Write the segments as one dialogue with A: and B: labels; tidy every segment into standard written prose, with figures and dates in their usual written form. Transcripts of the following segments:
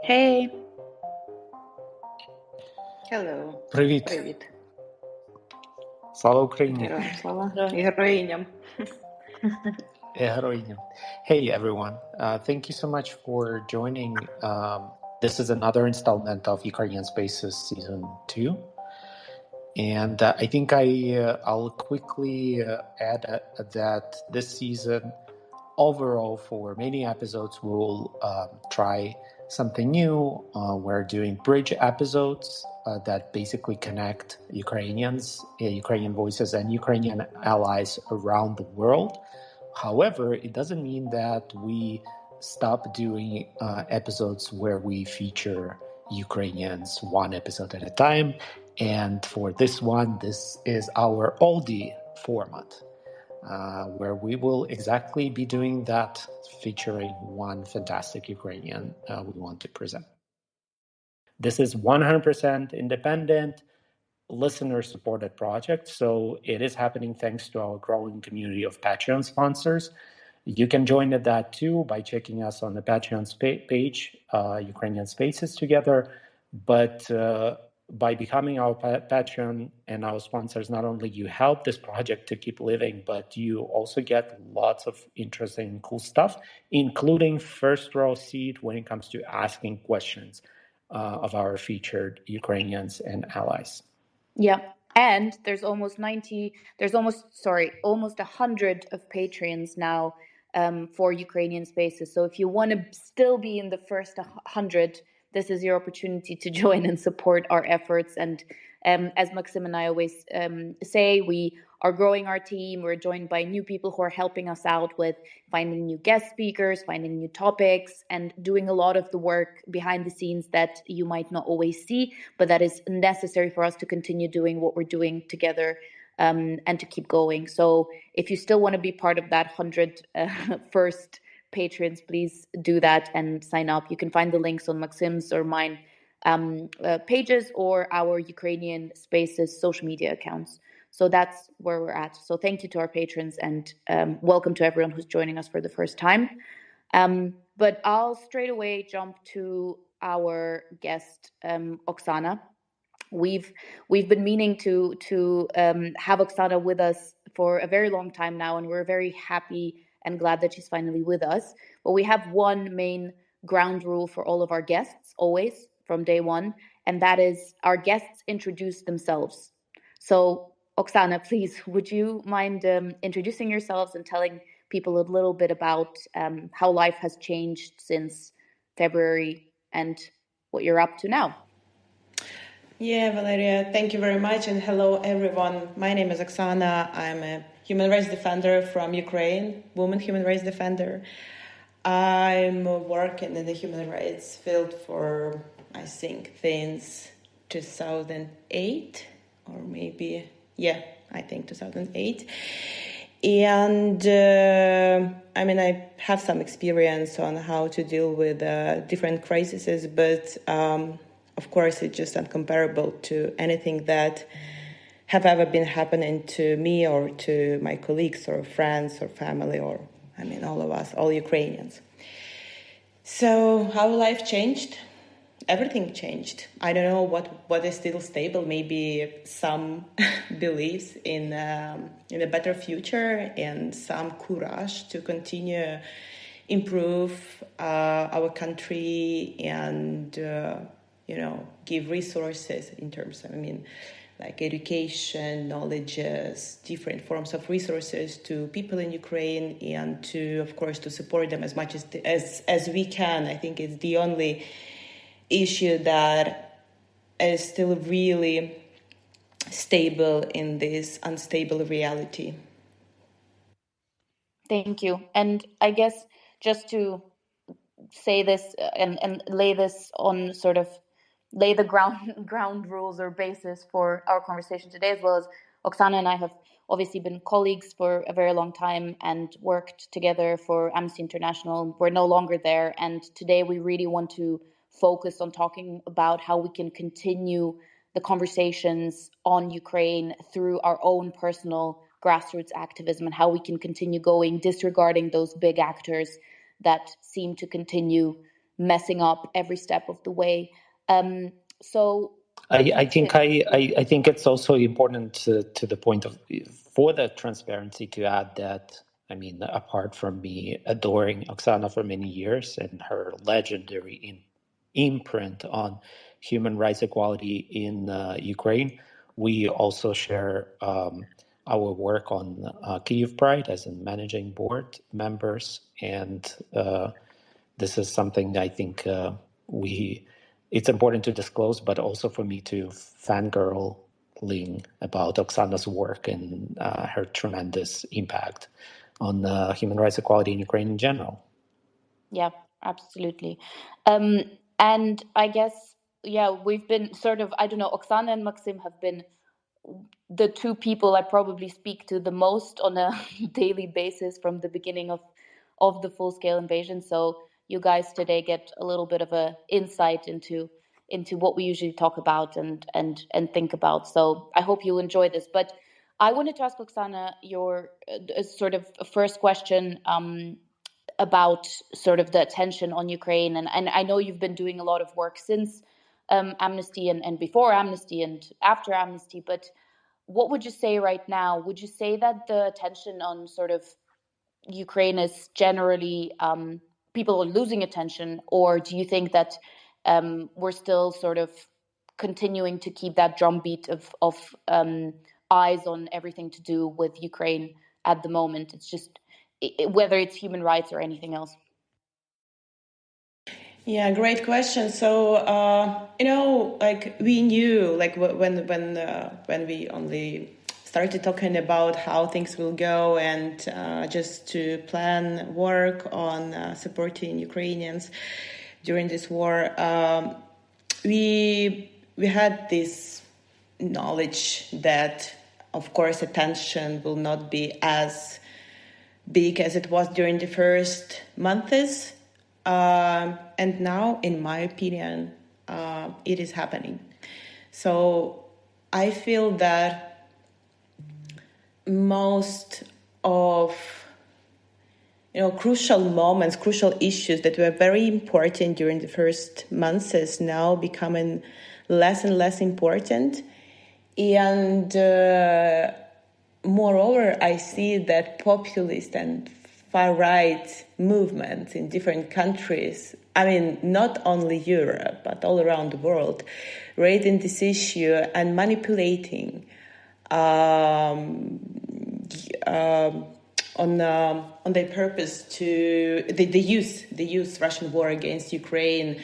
A: Hey.
B: Hello.
C: Привіт.
B: Привіт.
C: Слава Україні.
B: Героям слава. І героїням.
C: Hey everyone. Thank you so much for joining. This is another installment of Ukrainian Spaces Season 2. And I think I'll quickly add that this season, overall, for many episodes, we'll try something new. We're doing bridge episodes that basically connect Ukrainians, Ukrainian voices, and Ukrainian allies around the world. However, it doesn't mean that we stop doing episodes where we feature Ukrainians one episode at a time. And for this one, this is our oldie format, where we will exactly be doing that, featuring one fantastic Ukrainian we want to present. This is 100% independent, listener-supported project, so it is happening thanks to our growing community of Patreon sponsors. You can join that too by checking us on the Patreon page, Ukrainian Spaces Together. But by becoming our Patreon and our sponsors, not only you help this project to keep living, but you also get lots of interesting, cool stuff, including first row seat when it comes to asking questions of our featured Ukrainians and allies.
A: Yeah, and there's almost 100 of Patreons now for Ukrainian Spaces. So if you want to still be in the first 100, this is your opportunity to join and support our efforts. And as Maksym and I always say, we are growing our team. We're joined by new people who are helping us out with finding new guest speakers, finding new topics, and doing a lot of the work behind the scenes that you might not always see, but that is necessary for us to continue doing what we're doing together and to keep going. So if you still want to be part of that 100 first patrons, please do that and sign up. You can find the links on Maksym's or mine pages or our Ukrainian Spaces social media accounts. So that's where we're at. So thank you to our patrons and welcome to everyone who's joining us for the first time. But I'll straight away jump to our guest, Oksana. We've been meaning to have Oksana with us for a very long time now, and we're very happy and glad that she's finally with us. But we have one main ground rule for all of our guests, always from day one, and that is our guests introduce themselves. So, Oksana, please, would you mind introducing yourselves and telling people a little bit about how life has changed since February and what you're up to now?
D: Yeah, Valeria, thank you very much, and hello everyone. My name is Oksana. I'm a human rights defender from Ukraine, woman human rights defender. I'm working in the human rights field for, I think, since 2008, or maybe, I think 2008. And I have some experience on how to deal with different crises, but of course, it's just incomparable to anything that have ever been happening to me or to my colleagues or friends or family or, all of us, all Ukrainians. So how life changed? Everything changed. I don't know what is still stable. Maybe some beliefs in a better future and some courage to continue improve our country and give resources in terms of, like education, knowledges, different forms of resources to people in Ukraine, and to, of course, to support them as much as we can. I think it's the only issue that is still really stable in this unstable reality.
A: Thank you. And I guess just to say this and lay this on sort of lay the ground rules or basis for our conversation today, as well as Oksana and I have obviously been colleagues for a very long time and worked together for Amnesty International. We're no longer there, and today we really want to focus on talking about how we can continue the conversations on Ukraine through our own personal grassroots activism and how we can continue going, disregarding those big actors that seem to continue messing up every step of the way. So
C: I think it's also important to the point of, for the transparency, to add that, I mean, apart from me adoring Oksana for many years and her legendary imprint on human rights equality in Ukraine, we also share our work on Kyiv Pride as in managing board members, and this is something I think it's important to disclose, but also for me to fangirling about Oksana's work and her tremendous impact on human rights equality in Ukraine in general.
A: Yeah, absolutely. And I guess, yeah, we've been sort of, I don't know, Oksana and Maksym have been the two people I probably speak to the most on a daily basis from the beginning of the full-scale invasion. So you guys today get a little bit of a insight into what we usually talk about and think about. So I hope you enjoy this. But I wanted to ask Oksana your sort of first question about sort of the attention on Ukraine. And I know you've been doing a lot of work since Amnesty and before Amnesty and after Amnesty, but what would you say right now? Would you say that the attention on sort of Ukraine is generally, people are losing attention, or do you think that we're still sort of continuing to keep that drumbeat of eyes on everything to do with Ukraine at the moment? It's just whether it's human rights or anything else.
D: Yeah, great question. So, like we knew, like when we only started talking about how things will go and just to plan work on supporting Ukrainians during this war, we had this knowledge that, of course, attention will not be as big as it was during the first months. And now, in my opinion, it is happening. So I feel that most of crucial moments, crucial issues that were very important during the first months is now becoming less and less important. And moreover, I see that populist and far-right movements in different countries, I mean, not only Europe, but all around the world, raising this issue and manipulating on their purpose to they use Russian war against Ukraine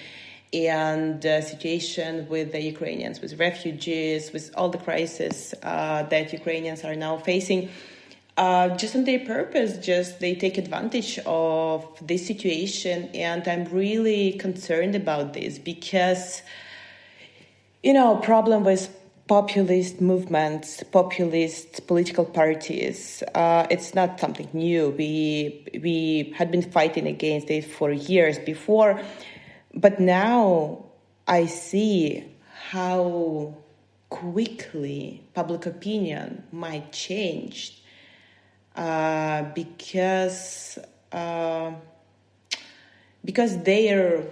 D: and situation with the Ukrainians, with refugees, with all the crises that Ukrainians are now facing. Just on their purpose, just they take advantage of this situation, and I'm really concerned about this because, problem with populist movements, populist political parties, it's not something new. We had been fighting against it for years before, but now I see how quickly public opinion might change. Because their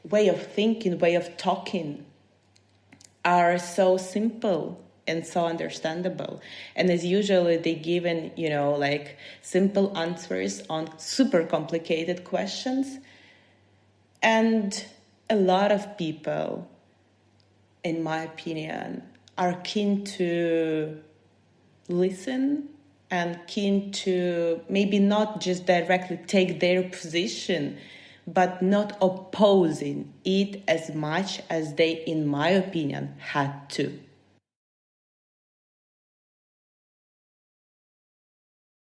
D: way of thinking, way of talking are so simple and so understandable. And as usually they given, like simple answers on super complicated questions. And a lot of people, in my opinion, are keen to listen and keen to maybe not just directly take their position, but not opposing it as much as they, in my opinion, had to.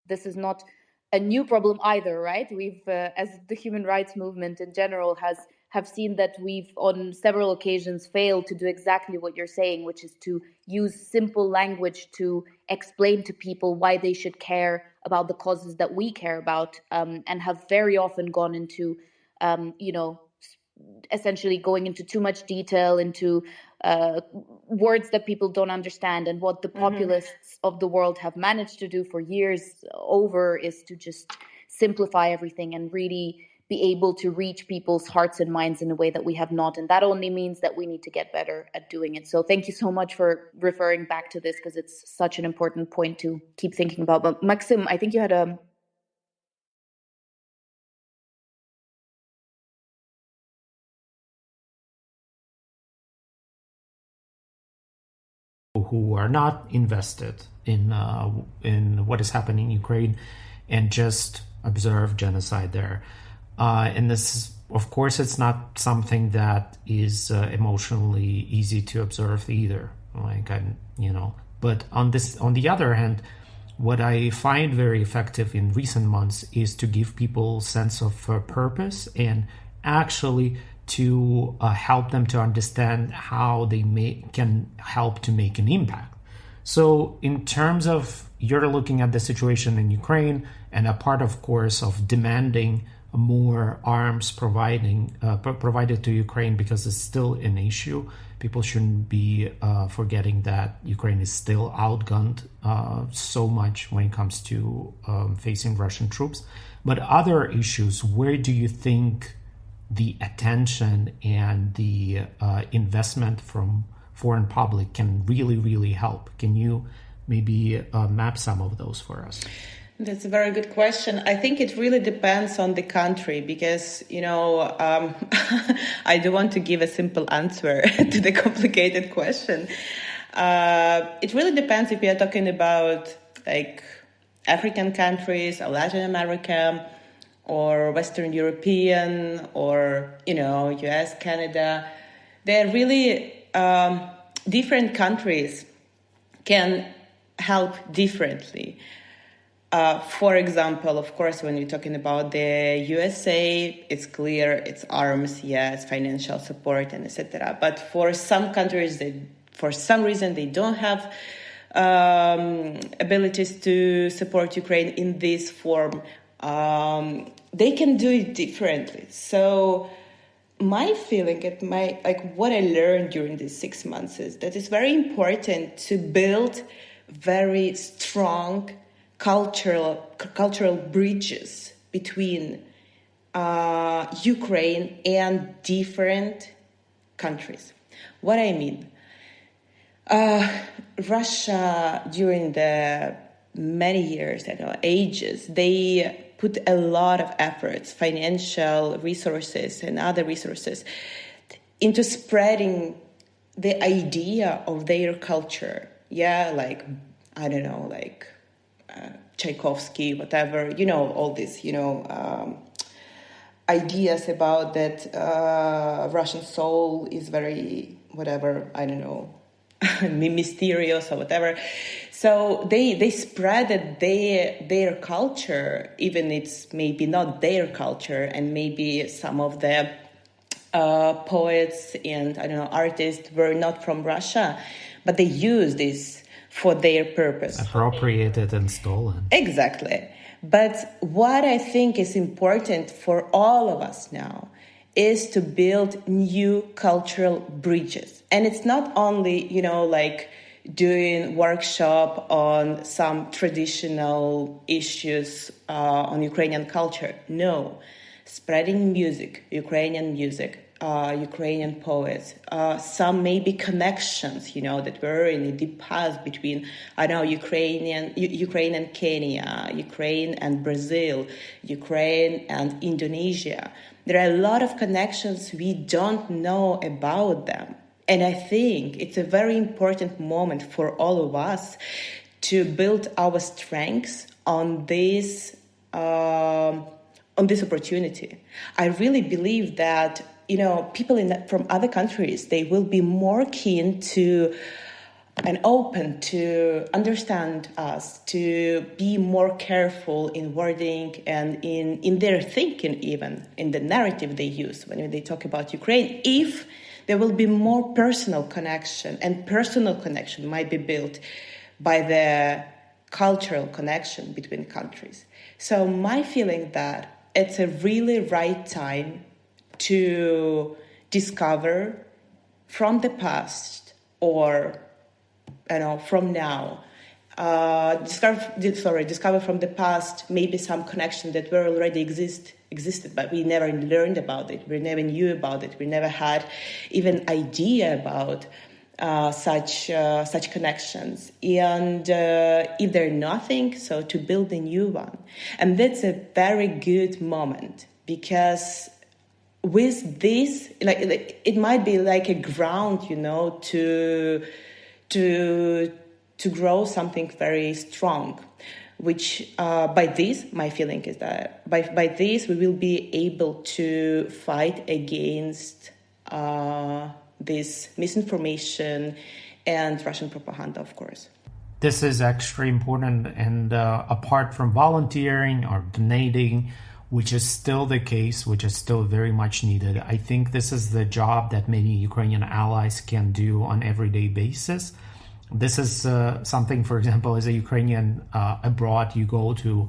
A: This is not a new problem either, right? We've, as the human rights movement in general, have seen that we've on several occasions failed to do exactly what you're saying, which is to use simple language to explain to people why they should care about the causes that we care about, and have very often gone into, essentially going into too much detail, into words that people don't understand. And what the populists of the world have managed to do for years over is to just simplify everything and really be able to reach people's hearts and minds in a way that we have not. And that only means that we need to get better at doing it. So thank you so much for referring back to this, because it's such an important point to keep thinking about. But Maksym, I think you had a...
C: who are not invested in what is happening in Ukraine and just observe genocide there. And this, of course, it's not something that is emotionally easy to observe either. But on the other hand, what I find very effective in recent months is to give people sense of purpose and actually to help them to understand how they can help to make an impact. So in terms of, you're looking at the situation in Ukraine, and a part, of course, of demanding more arms provided to Ukraine, because it's still an issue. People shouldn't be forgetting that Ukraine is still outgunned so much when it comes to facing Russian troops. But other issues, where do you think the attention and the investment from foreign public can really, really help? Can you maybe map some of those for us?
D: That's a very good question. I think it really depends on the country because, I don't want to give a simple answer to the complicated question. It really depends if we are talking about like African countries or Latin America or Western European or, US, Canada. They're really different countries can help differently. For example, of course, when you're talking about the USA, it's clear it's arms, it's financial support, and etc. But for some countries, for some reason, they don't have abilities to support Ukraine in this form. They can do it differently. So my feeling, what I learned during these 6 months is that it's very important to build very strong cultural bridges between Ukraine and different countries. What I mean, Russia during the many years, ages, they put a lot of efforts, financial resources and other resources into spreading the idea of their culture. Tchaikovsky, whatever, all these, ideas about that Russian soul is very, mysterious or whatever. So they spread their culture, even it's maybe not their culture, and maybe some of the poets and, artists were not from Russia, but they use this for their purpose.
C: Appropriated and stolen.
D: Exactly. But what I think is important for all of us now is to build new cultural bridges. And it's not only, doing workshop on some traditional issues on Ukrainian culture. No. Spreading music, Ukrainian music, Ukrainian poets, some maybe connections, that were in the past between, Ukraine and Kenya, Ukraine and Brazil, Ukraine and Indonesia. There are a lot of connections we don't know about them. And I think it's a very important moment for all of us to build our strengths on this opportunity. I really believe that people from other countries, they will be more keen to and open to understand us, to be more careful in wording and in their thinking, even in the narrative they use when they talk about Ukraine, if there will be more personal connection, and personal connection might be built by the cultural connection between countries. So my feeling that it's a really right time to discover from the past or from now discover from the past maybe some connection that were already existed, but we never learned about it, we never knew about it, we never had even idea about such connections. And if they're nothing, so to build a new one. And that's a very good moment, because with this, like it might be like a ground, to grow something very strong, which by this, my feeling is that by this we will be able to fight against this misinformation and Russian propaganda, of course.
C: This is extremely important, and apart from volunteering or donating, which is still the case, which is still very much needed, I think this is the job that many Ukrainian allies can do on an everyday basis. This is something, for example, as a Ukrainian abroad, you go to,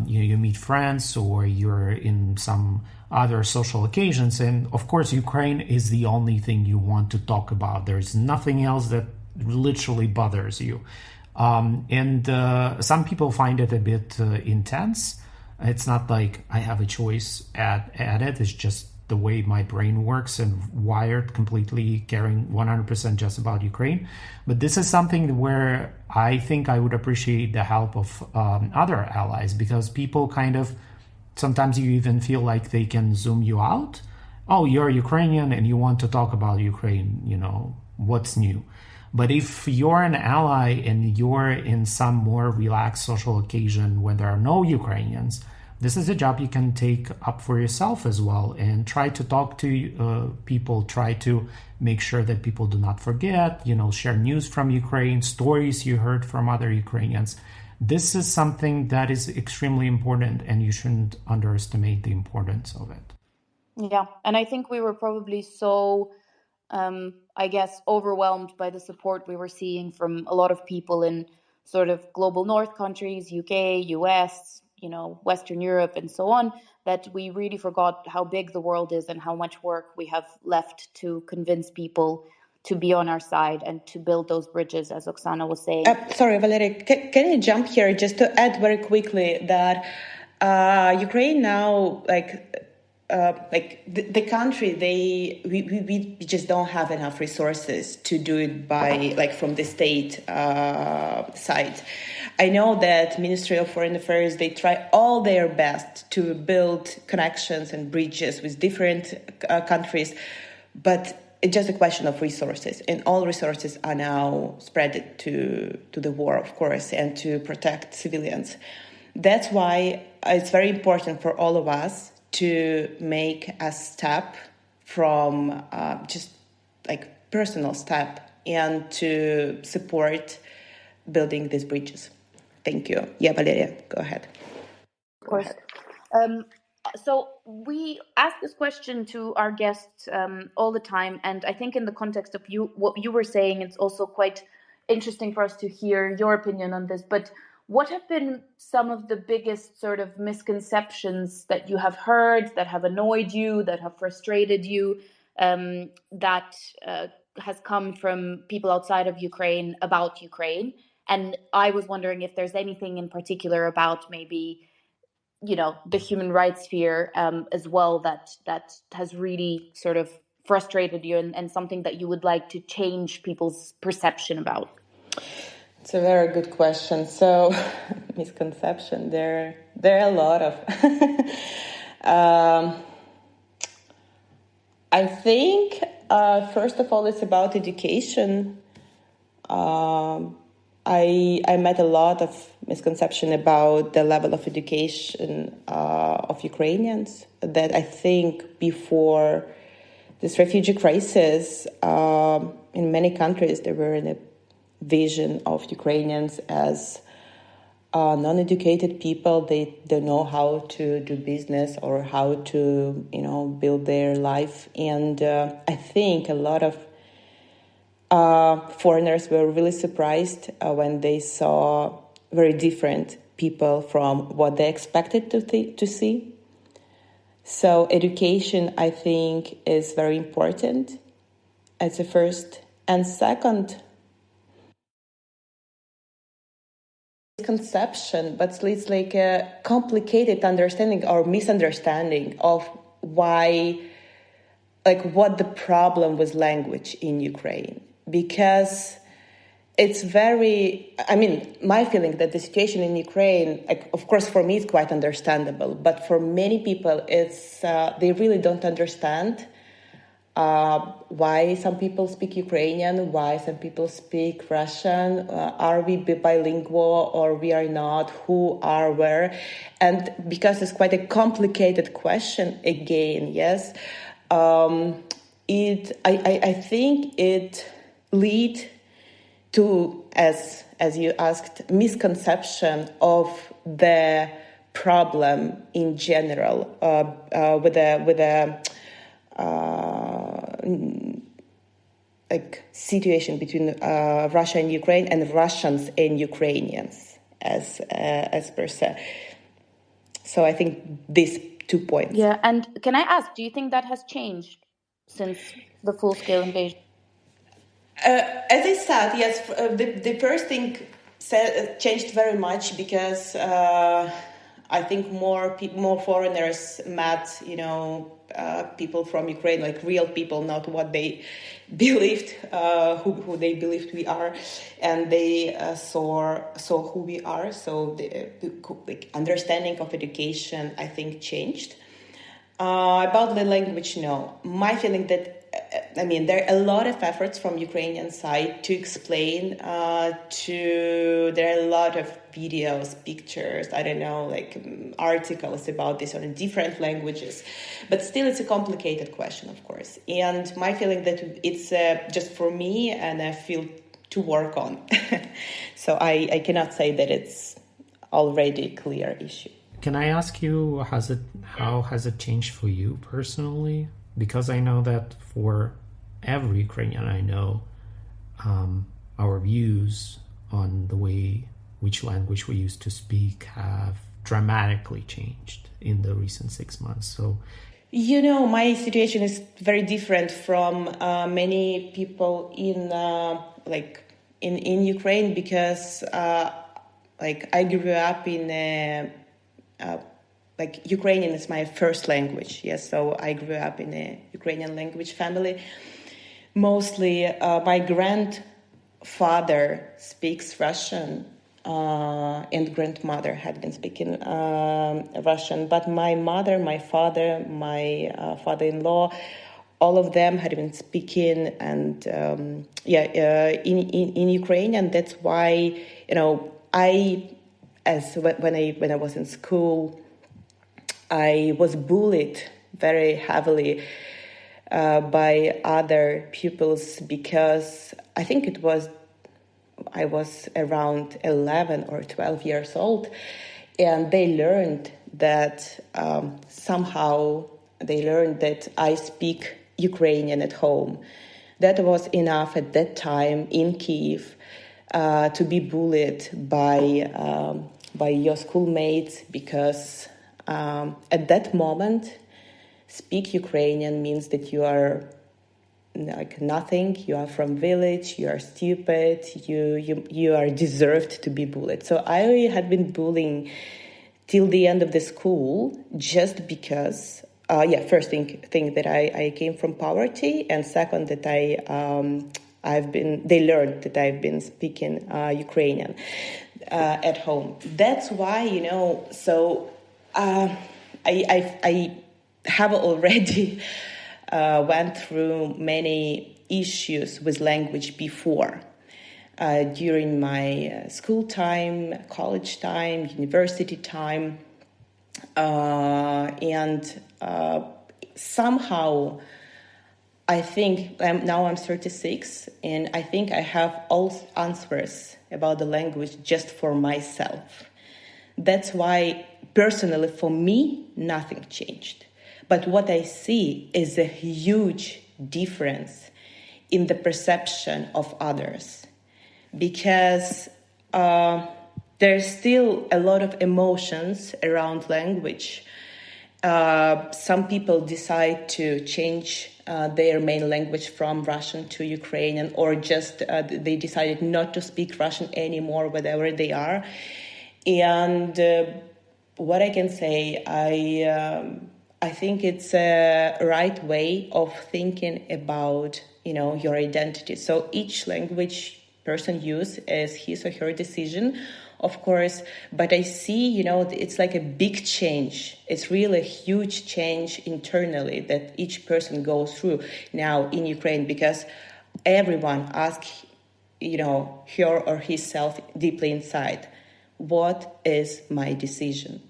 C: you meet friends, or you're in some other social occasions. And of course, Ukraine is the only thing you want to talk about. There's nothing else that literally bothers you. And some people find it a bit intense. It's not like I have a choice at it. It's just the way my brain works and wired completely caring 100% just about Ukraine. But this is something where I think I would appreciate the help of other allies, because people kind of, sometimes you even feel like they can zoom you out. Oh, you're Ukrainian and you want to talk about Ukraine, what's new? But if you're an ally and you're in some more relaxed social occasion where there are no Ukrainians, this is a job you can take up for yourself as well, and try to talk to people, try to make sure that people do not forget, share news from Ukraine, stories you heard from other Ukrainians. This is something that is extremely important, and you shouldn't underestimate the importance of it.
A: Yeah, and I think we were probably so, overwhelmed by the support we were seeing from a lot of people in sort of global north countries, UK, US, Western Europe and so on, that we really forgot how big the world is and how much work we have left to convince people to be on our side and to build those bridges, as Oksana was saying.
D: Sorry, Valeria, can I jump here just to add very quickly that Ukraine now, the country, we just don't have enough resources to do it by from the state side. I know that Ministry of Foreign Affairs, they try all their best to build connections and bridges with different countries, but it's just a question of resources, and all resources are now spread to the war, of course, and to protect civilians. That's why it's very important for all of us to make a step from personal step and to support building these bridges. Thank you. Yeah, Valeria, go ahead.
A: Of course. So we ask this question to our guests all the time, and I think in the context of what you were saying, it's also quite interesting for us to hear your opinion on this. But what have been some of the biggest sort of misconceptions that you have heard, that have annoyed you, that have frustrated you, that has come from people outside of Ukraine about Ukraine? And I was wondering if there's anything in particular about maybe, the human rights sphere as well that has really sort of frustrated you, and something that you would like to change people's perception about.
D: It's a very good question. So, misconception, there are a lot of. I think, first of all, it's about education. I met a lot of misconception about the level of education of Ukrainians, that I think before this refugee crisis, in many countries, there were a vision of Ukrainians as non-educated people. They don't know how to do business or how to, build their life. And I think a lot of foreigners were really surprised when they saw very different people from what they expected to see. So education, I think, is very important as a first. And second, Conception, but it's like a complicated understanding or misunderstanding of why, like what the problem with language in Ukraine, because it's my feeling that the situation in Ukraine, like, of course, for me, it's quite understandable, but for many people, it's they really don't understand why some people speak Ukrainian, why some people speak Russian, are we bilingual or we are not, who are where, and because it's quite a complicated question again, yes, I think it lead to, as you asked, misconception of the problem in general with a like situation between Russia and Ukraine and Russians and Ukrainians as per se. So I think these 2 points.
A: Yeah, and can I ask, do you think that has changed since the full-scale invasion?
D: As I said, yes, the first thing changed very much because I think more foreigners met, people from Ukraine, like real people, not what they believed, who they believed we are, and they saw who we are. So the understanding of education, I think, changed. About the language, no. My feeling that, there are a lot of efforts from Ukrainian side to explain, there are a lot of videos, pictures, articles about this on different languages, but still it's a complicated question, of course. And my feeling that it's just for me and I feel to work on. So I cannot say that it's already a clear issue.
C: Can I ask you, how has it changed for you personally? Because I know that for every Ukrainian I know, our views on which language we used to speak have dramatically changed in the recent 6 months. So,
D: my situation is very different from many people in Ukraine because I grew up in Ukrainian is my first language. Yes, so I grew up in a Ukrainian language family. Mostly, my grandfather speaks Russian, and grandmother had been speaking Russian. But my mother, my father, my father-in-law, all of them had been speaking and in Ukrainian. That's why when I was in school, I was bullied very heavily by other pupils because I think I was around 11 or 12 years old, and they learned that I speak Ukrainian at home. That was enough at that time in Kyiv to be bullied by your schoolmates because at that moment, speak Ukrainian means that you are like nothing. You are from village. You are stupid. You are deserved to be bullied. So I had been bullying till the end of the school just because. First thing that I came from poverty, and second that they learned that I've been speaking Ukrainian at home. That's why So I have already went through many issues with language before. During my school time, college time, university time, and somehow I think now I'm 36, and I think I have all answers about the language just for myself. That's why, personally, for me, nothing changed. But what I see is a huge difference in the perception of others, because there's still a lot of emotions around language. Some people decide to change their main language from Russian to Ukrainian, or just they decided not to speak Russian anymore, wherever they are. And what I can say, I think it's a right way of thinking about, your identity. So each language person use is his or her decision, of course, but I see, it's like a big change. It's really a huge change internally that each person goes through now in Ukraine, because everyone asks, her or himself deeply inside, what is my decision?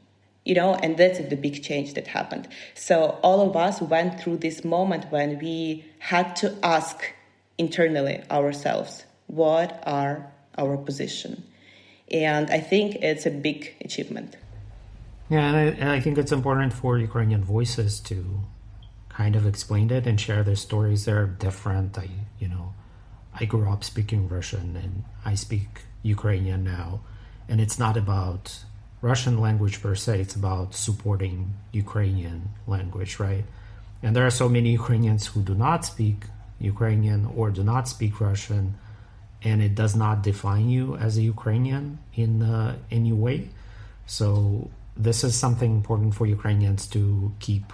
D: And that's the big change that happened. So all of us went through this moment when we had to ask internally ourselves, what are our position? And I think it's a big achievement.
C: Yeah, and I think it's important for Ukrainian voices to kind of explain it and share their stories. They're different. I grew up speaking Russian and I speak Ukrainian now. And it's not about Russian language per se, it's about supporting Ukrainian language, right? And there are so many Ukrainians who do not speak Ukrainian or do not speak Russian, and it does not define you as a Ukrainian in any way. So this is something important for Ukrainians to keep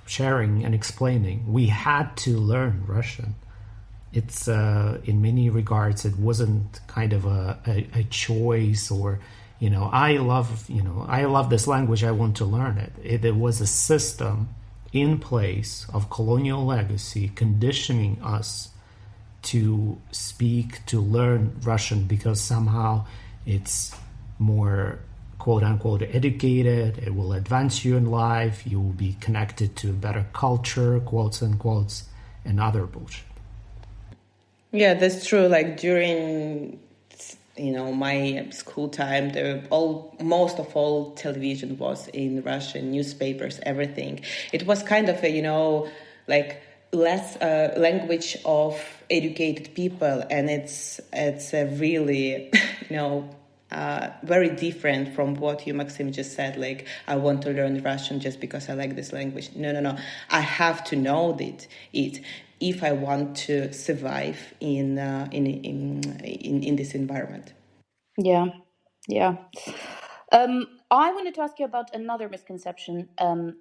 C: sharing and explaining. We had to learn Russian. It's in many regards, it wasn't kind of a choice or, I love this language, I want to learn it. It was a system in place of colonial legacy conditioning us to speak, to learn Russian, because somehow it's more quote unquote educated, it will advance you in life, you will be connected to better culture, quotes and quotes, and other bullshit.
D: Yeah, that's true. Like during, my school time, most of all television was in Russian, newspapers, everything. It was kind of a, less language of educated people, and it's a really, very different from what you, Maksym, just said. Like, I want to learn Russian just because I like this language. No. I have to know it if I want to survive in this environment.
A: Yeah. I wanted to ask you about another misconception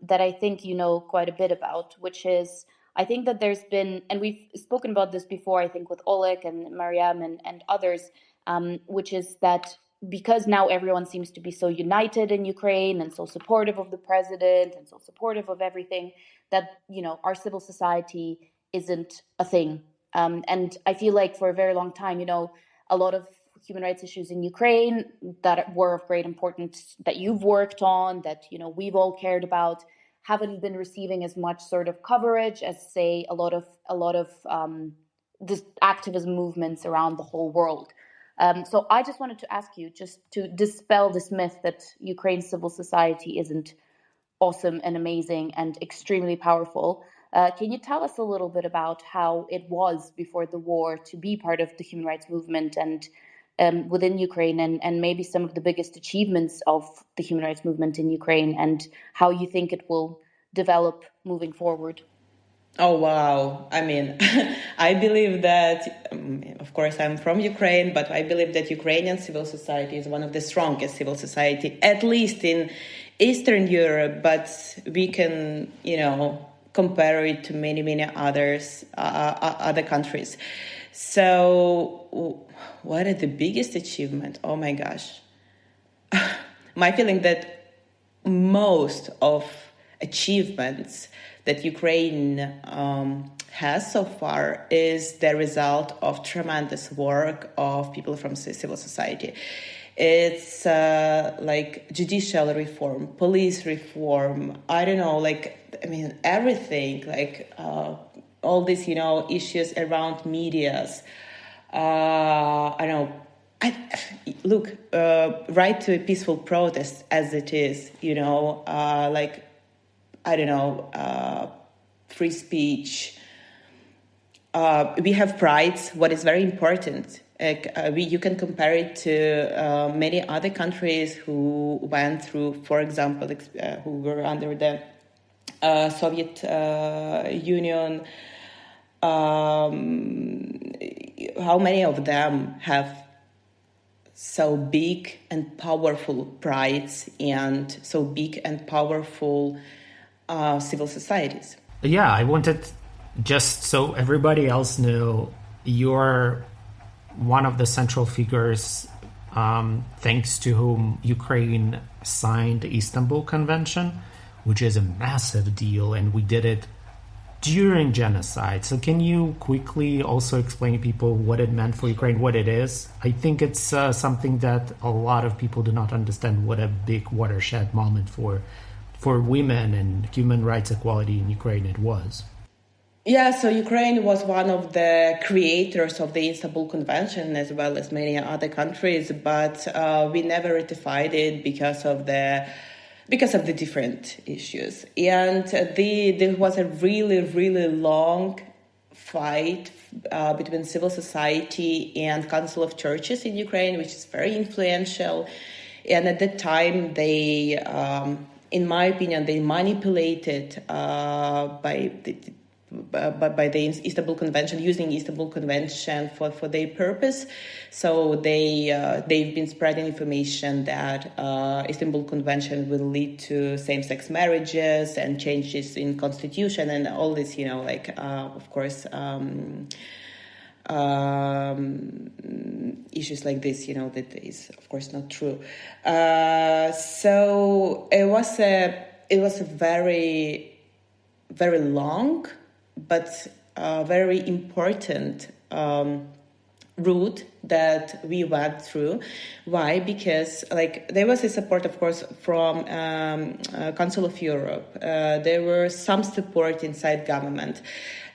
A: that I think you know quite a bit about, which is I think that there's been, and we've spoken about this before, I think with Oleg and Mariam and others, which is that because now everyone seems to be so united in Ukraine and so supportive of the president and so supportive of everything, that, our civil society isn't a thing. And I feel like for a very long time, a lot of human rights issues in Ukraine that were of great importance that you've worked on, that, we've all cared about, haven't been receiving as much sort of coverage as, say, a lot of this activism movements around the whole world. So I just wanted to ask you, just to dispel this myth that Ukraine's civil society isn't awesome and amazing and extremely powerful. Can you tell us a little bit about how it was before the war to be part of the human rights movement and within Ukraine, and maybe some of the biggest achievements of the human rights movement in Ukraine, and how you think it will develop moving forward?
D: Oh, wow. I mean, I believe that, of course, I'm from Ukraine, but I believe that Ukrainian civil society is one of the strongest civil society, at least in Eastern Europe, but we can, compare it to many, many other countries. So what is the biggest achievement? Oh my gosh. My feeling that most of achievements that Ukraine has so far is the result of tremendous work of people from civil society. It's like judicial reform, police reform, everything, all these, issues around medias. Right to a peaceful protest as it is, free speech. We have prides, what is very important. You can compare it to many other countries who went through, for example, who were under the Soviet Union. How many of them have so big and powerful prides and so big and powerful civil societies.
C: Yeah, I wanted, just so everybody else knew, you're one of the central figures thanks to whom Ukraine signed the Istanbul Convention, which is a massive deal, and we did it during genocide. So can you quickly also explain to people what it meant for Ukraine, what it is? I think it's something that a lot of people do not understand, what a big watershed moment for women and human rights equality in Ukraine it was.
D: Yeah, so Ukraine was one of the creators of the Istanbul Convention, as well as many other countries, but we never ratified it because of the different issues. And there was a really, really long fight between civil society and Council of Churches in Ukraine, which is very influential. And at that time, they, in my opinion, they manipulated by the Istanbul Convention, using Istanbul Convention for their purpose. So they've been spreading information that Istanbul Convention will lead to same-sex marriages and changes in constitution and all this, of course, issues like this, that is of course not true. So it was a very, very long but very important route that we went through. Why? Because there was a support, of course, from Council of Europe. There was some support inside government.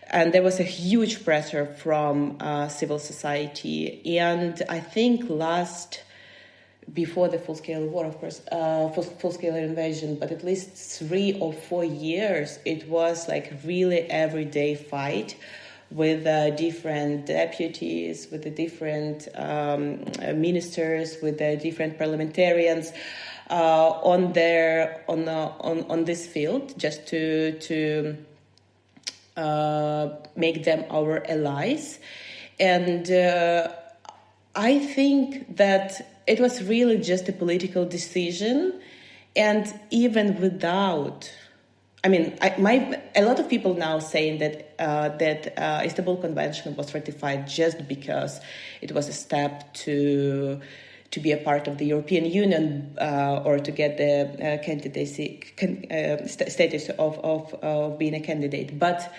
D: And there was a huge pressure from civil society. And I think before the full-scale war, of course, full-scale invasion, but at least 3 or 4 years, it was really everyday fight with different deputies, with the different ministers, with the different parliamentarians on this field, just to make them our allies. And I think that it was really just a political decision, and even without, a lot of people now saying that Istanbul Convention was ratified just because it was a step to be a part of the European Union or to get the candidacy status of being a candidate. But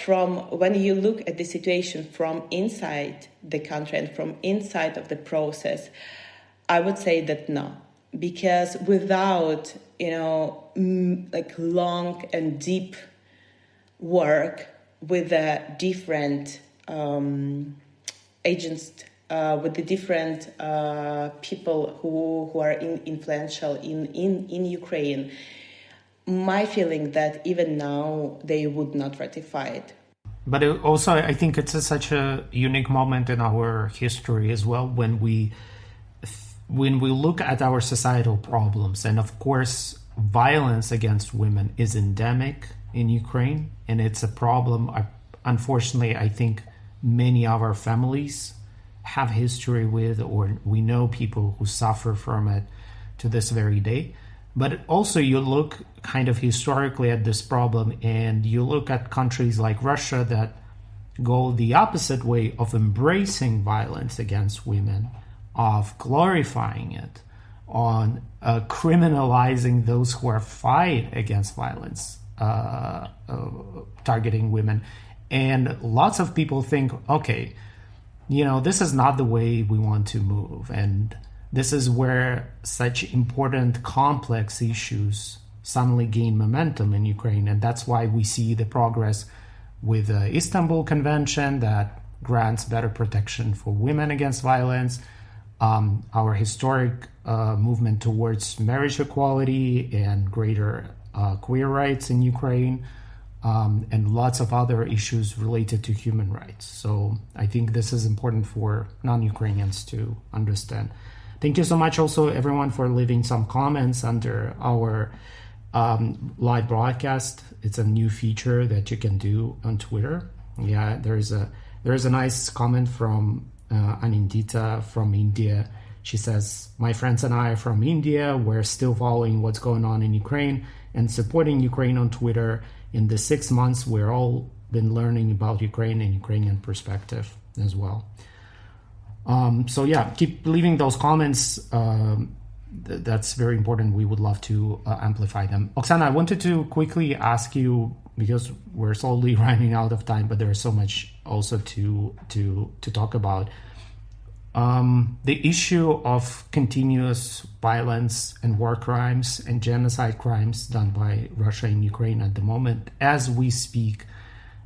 D: from when you look at the situation from inside the country and from inside of the process, I would say that no, because without long and deep work with the different agents, with the different people who are influential in Ukraine, my feeling that even now they would not ratify it.
C: But also, I think it's such a unique moment in our history as well when we look at our societal problems. And of course, violence against women is endemic in Ukraine, and it's a problem. Unfortunately, I think many of our families have history with, or we know people who suffer from it to this very day. But also you look kind of historically at this problem, and you look at countries like Russia that go the opposite way of embracing violence against women, of glorifying it, on criminalizing those who are fight against violence, targeting women. And lots of people think, okay, this is not the way we want to move. And this is where such important, complex issues suddenly gain momentum in Ukraine. And that's why we see the progress with the Istanbul Convention that grants better protection for women against violence, our historic movement towards marriage equality and greater queer rights in Ukraine, and lots of other issues related to human rights. So I think this is important for non-Ukrainians to understand. Thank you so much also everyone for leaving some comments under our live broadcast. It's a new feature that you can do on Twitter. Yeah, there is a nice comment from Anindita from India. She says, my friends and I are from India. We're still following what's going on in Ukraine and supporting Ukraine on Twitter. In the 6 months, we're all been learning about Ukraine and Ukrainian perspective as well. So yeah, keep leaving those comments. That's very important. We would love to amplify them. Oksana, I wanted to quickly ask you, because we're slowly running out of time, but there's so much also to talk about. The issue of continuous violence and war crimes and genocide crimes done by Russia in Ukraine at the moment. As we speak,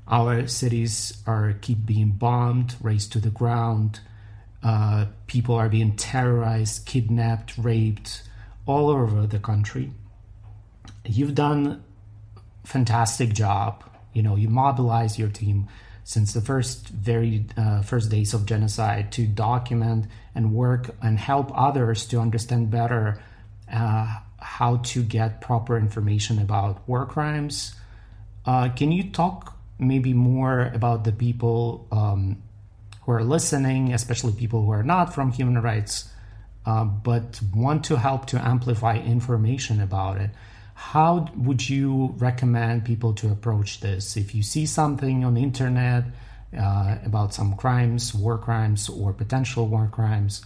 C: our cities keep being bombed, razed to the ground. People are being terrorized, kidnapped, raped all over the country. You've done a fantastic job. You mobilize your team since the first days of genocide to document and work and help others to understand better how to get proper information about war crimes. Can you talk maybe more about the people who are listening, especially people who are not from human rights, but want to help to amplify information about it? How would you recommend people to approach this? If you see something on the internet about some crimes, war crimes, or potential war crimes,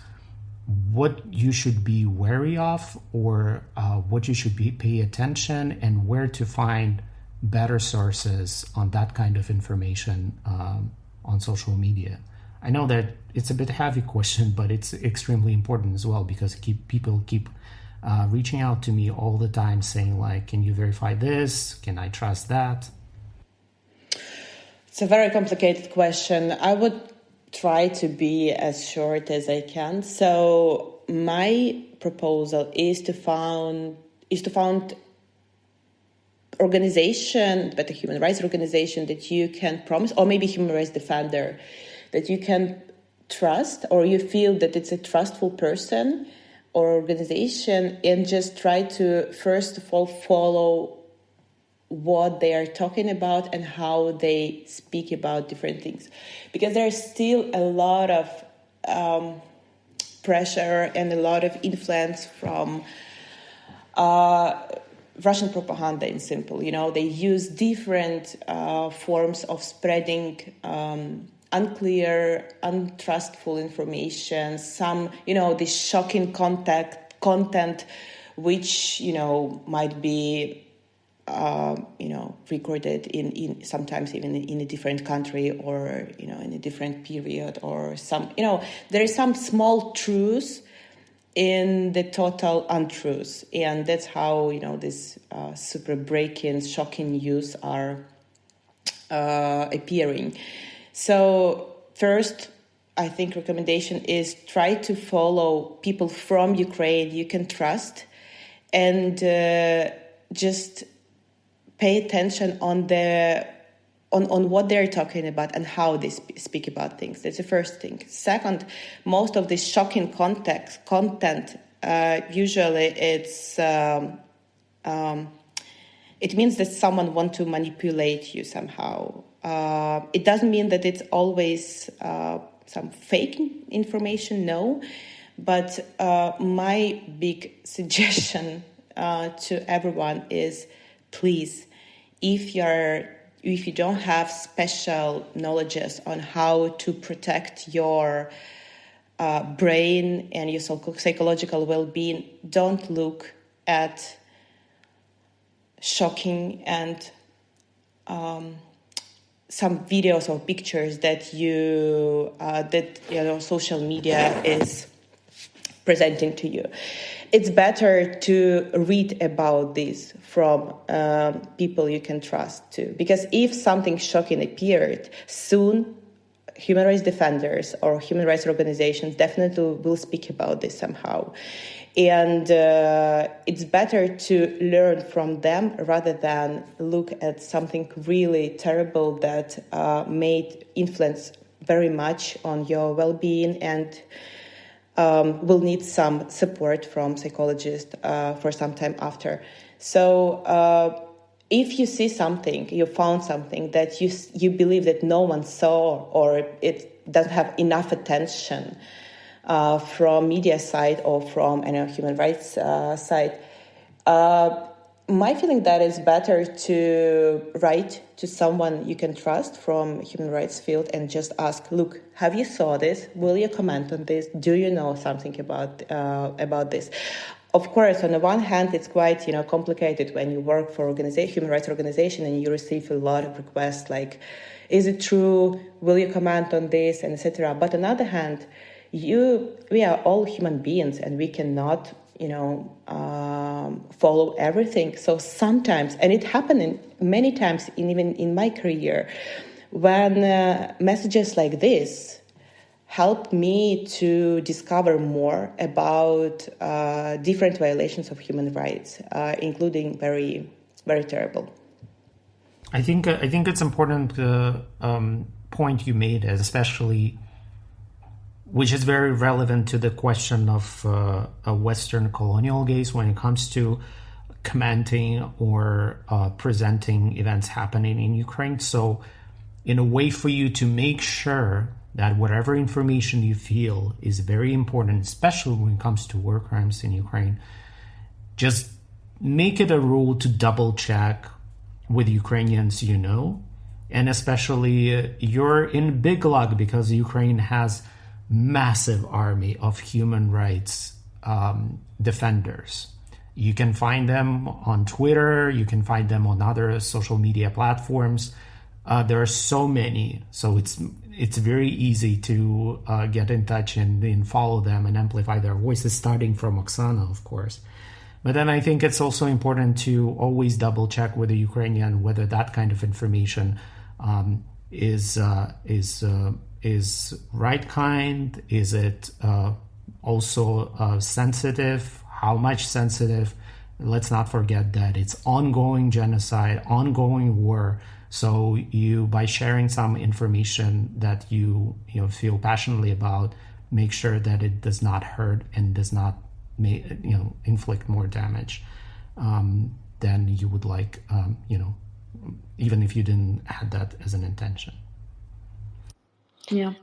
C: what you should be wary of, or what you should pay attention, and where to find better sources on that kind of information on social media? I know that it's a bit heavy question, but it's extremely important as well, because people keep reaching out to me all the time saying, like, can you verify this? Can I trust that?
D: It's a very complicated question. I would try to be as short as I can. So my proposal is to found organization, but a human rights organization that you can promise, or maybe human rights defender, that you can trust, or you feel that it's a trustful person or organization, and just try to first of all follow what they are talking about and how they speak about different things, because there's still a lot of pressure and a lot of influence from Russian propaganda. In simple, they use different forms of spreading unclear, untrustful information, some, this shocking content, which, might be, recorded in sometimes even in a different country, or, in a different period, or some, there is some small truths in the total untruths. And that's how, these super breaking, shocking news are appearing. So first, I think recommendation is try to follow people from Ukraine you can trust, and just pay attention on what they're talking about and how they speak about things. That's the first thing. Second, most of this shocking content, usually it means that someone wants to manipulate you somehow. It doesn't mean that it's always some fake information, no. But my big suggestion to everyone is, please, if you don't have special knowledges on how to protect your brain and your psychological well-being, don't look at shocking and some videos or pictures that social media is presenting to you. It's better to read about this from people you can trust too, because if something shocking appeared, soon human rights defenders or human rights organizations definitely will speak about this somehow. And it's better to learn from them rather than look at something really terrible that may influence very much on your well-being, and will need some support from psychologists for some time after. So if you see something, you found something that you believe that no one saw, or it doesn't have enough attention from media side or from human rights side, my feeling that it's better to write to someone you can trust from human rights field and just ask, look, have you saw this? Will you comment on this? Do you know something about this? Of course, on the one hand, it's quite complicated when you work for human rights organization and you receive a lot of requests like, is it true? Will you comment on this? And etc. But on the other hand, we are all human beings and we cannot follow everything. So sometimes, and it happened many times, even in my career, when messages like this helped me to discover more about different violations of human rights, including very, very terrible.
C: I think it's important point you made, especially, which is very relevant to the question of Western colonial gaze when it comes to commenting or presenting events happening in Ukraine. So in a way for you to make sure that whatever information you feel is very important, especially when it comes to war crimes in Ukraine, just make it a rule to double check with Ukrainians and especially you're in big luck because Ukraine has massive army of human rights defenders. You can find them on Twitter, you can find them on other social media platforms. There are so many, so it's very easy to get in touch and follow them and amplify their voices, starting from Oksana, of course. But then I think it's also important to always double check with the Ukrainian whether that kind of information is right kind. Is it also sensitive? How much sensitive? Let's not forget that it's ongoing genocide, ongoing war. So by sharing some information that you feel passionately about, make sure that it does not hurt and does not inflict more damage than you would like, even if you didn't have that as an intention.
A: Yeah,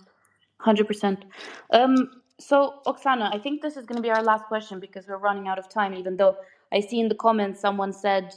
A: 100%. So, Oksana, I think this is going to be our last question because we're running out of time, even though I see in the comments someone said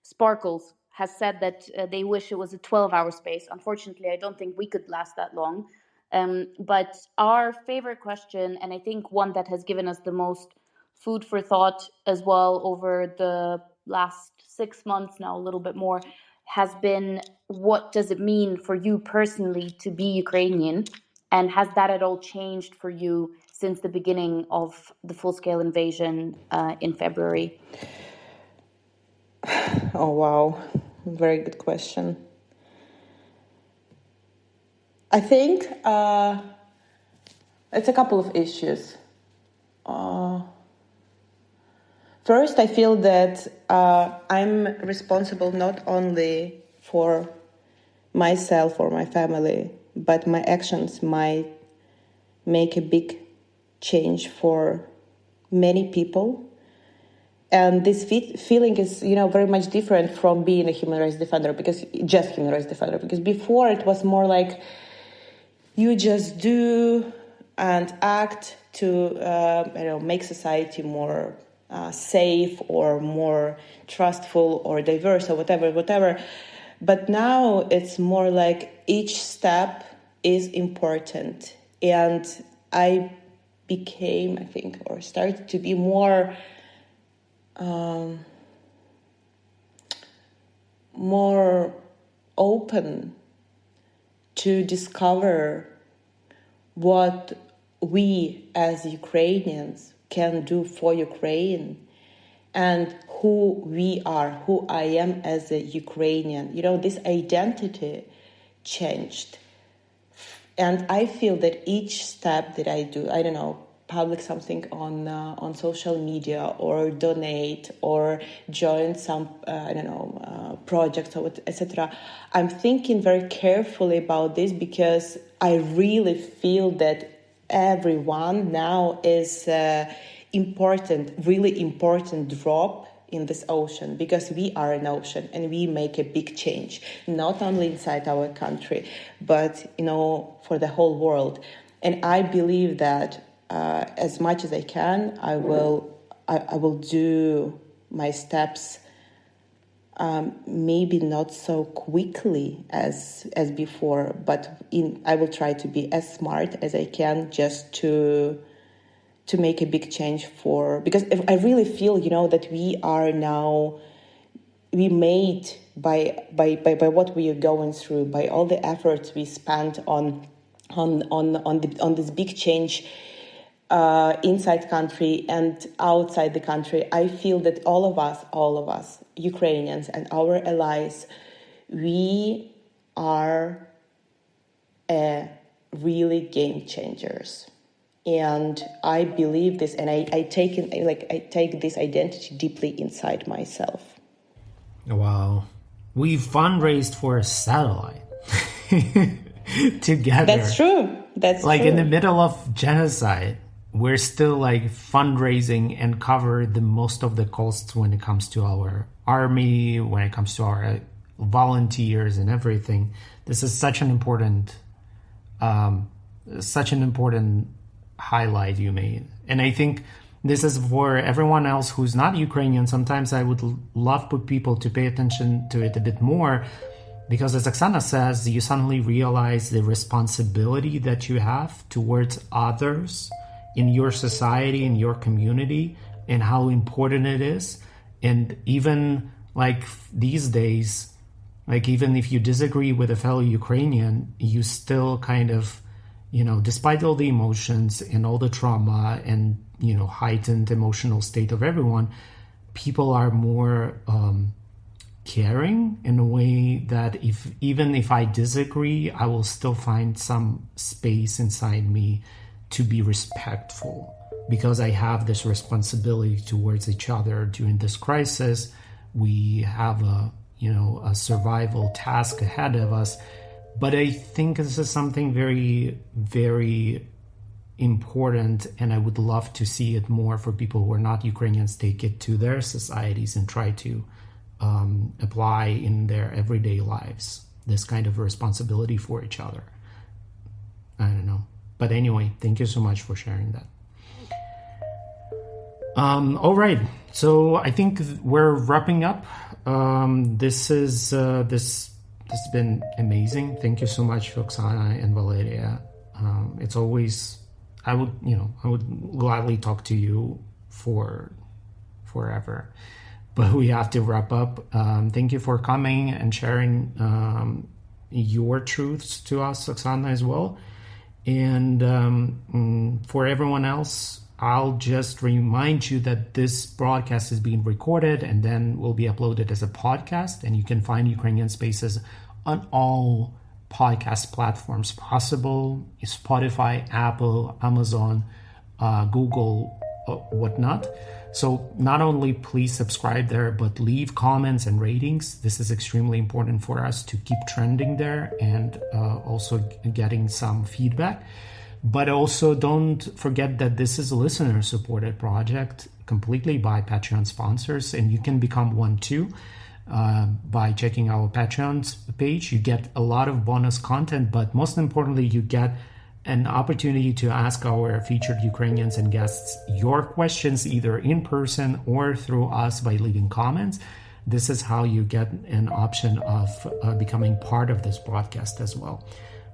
A: Sparkles has said that they wish it was a 12-hour space. Unfortunately, I don't think we could last that long. But our favorite question, and I think one that has given us the most food for thought as well over the last 6 months now, a little bit more, has been, what does it mean for you personally to be Ukrainian? And has that at all changed for you since the beginning of the full-scale invasion in February?
D: Oh, wow. Very good question. I think it's a couple of issues. First, I feel that I'm responsible not only for myself or my family, but my actions might make a big change for many people. And this feeling is, very much different from being a human rights defender, because before it was more like you just do and act to, make society more safe or more trustful or diverse or whatever. But now it's more like each step is important. And I became, started to be more open to discover what we as Ukrainians can do for Ukraine and who we are, who I am as a Ukrainian. This identity changed. And I feel that each step that I do, public something on social media or donate or join some, projects or etc. I'm thinking very carefully about this because I really feel that everyone now is really important drop in this ocean, because we are an ocean and we make a big change, not only inside our country, but, for the whole world. And I believe that as much as I can, I will do my steps, maybe not so quickly as before, but I will try to be as smart as I can, just to make a big change because I really feel, that we made by what we are going through, by all the efforts we spent on this big change inside country and outside the country. I feel that all of us, Ukrainians and our allies, we are really game changers. And I believe this, and I take this identity deeply inside myself.
E: Wow. We fundraised for a satellite together.
D: That's true. That's
E: like
D: true.
E: In the middle of genocide, we're still fundraising and cover the most of the costs when it comes to our army, when it comes to our volunteers and everything. This is such an important highlight you made. And I think this is for everyone else who's not Ukrainian. Sometimes I would love for people to pay attention to it a bit more, because as Oksana says, you suddenly realize the responsibility that you have towards others in your society, in your community, and how important it is. And even these days, even if you disagree with a fellow Ukrainian, you still kind of, despite all the emotions and all the trauma and, heightened emotional state of everyone, people are more caring in a way that even if I disagree, I will still find some space inside me to be respectful, because I have this responsibility towards each other during this crisis. We have a survival task ahead of us. But I think this is something very, very important, and I would love to see it more for people who are not Ukrainians take it to their societies and try to apply in their everyday lives this kind of responsibility for each other. I don't know. But anyway, thank you so much for sharing that. All right. So I think we're wrapping up. This has been amazing. Thank you so much, Oksana and Valeria. It's always, I would gladly talk to you for forever, but we have to wrap up. Thank you for coming and sharing your truths to us, Oksana, as well. And for everyone else, I'll just remind you that this broadcast is being recorded and then will be uploaded as a podcast, and you can find Ukrainian Spaces on all podcast platforms possible: Spotify, Apple, Amazon, Google, whatnot. So not only please subscribe there, but leave comments and ratings. This is extremely important for us to keep trending there and also getting some feedback. But also don't forget that this is a listener-supported project completely by Patreon sponsors, and you can become one too by checking our Patreon page. You get a lot of bonus content, but most importantly, you get an opportunity to ask our featured Ukrainians and guests your questions either in person or through us by leaving comments. This is how you get an option of becoming part of this broadcast as well.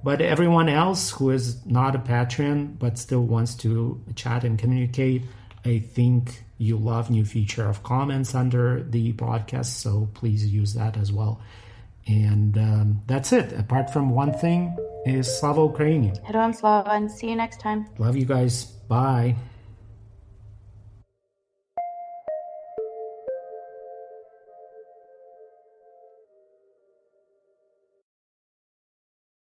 E: But everyone else who is not a Patreon but still wants to chat and communicate, I think you love new feature of comments under the broadcast, so please use that as well. And that's it. Apart from one thing is Slava Ukraini.
A: Heroям slava, and see you next time.
E: Love you guys. Bye.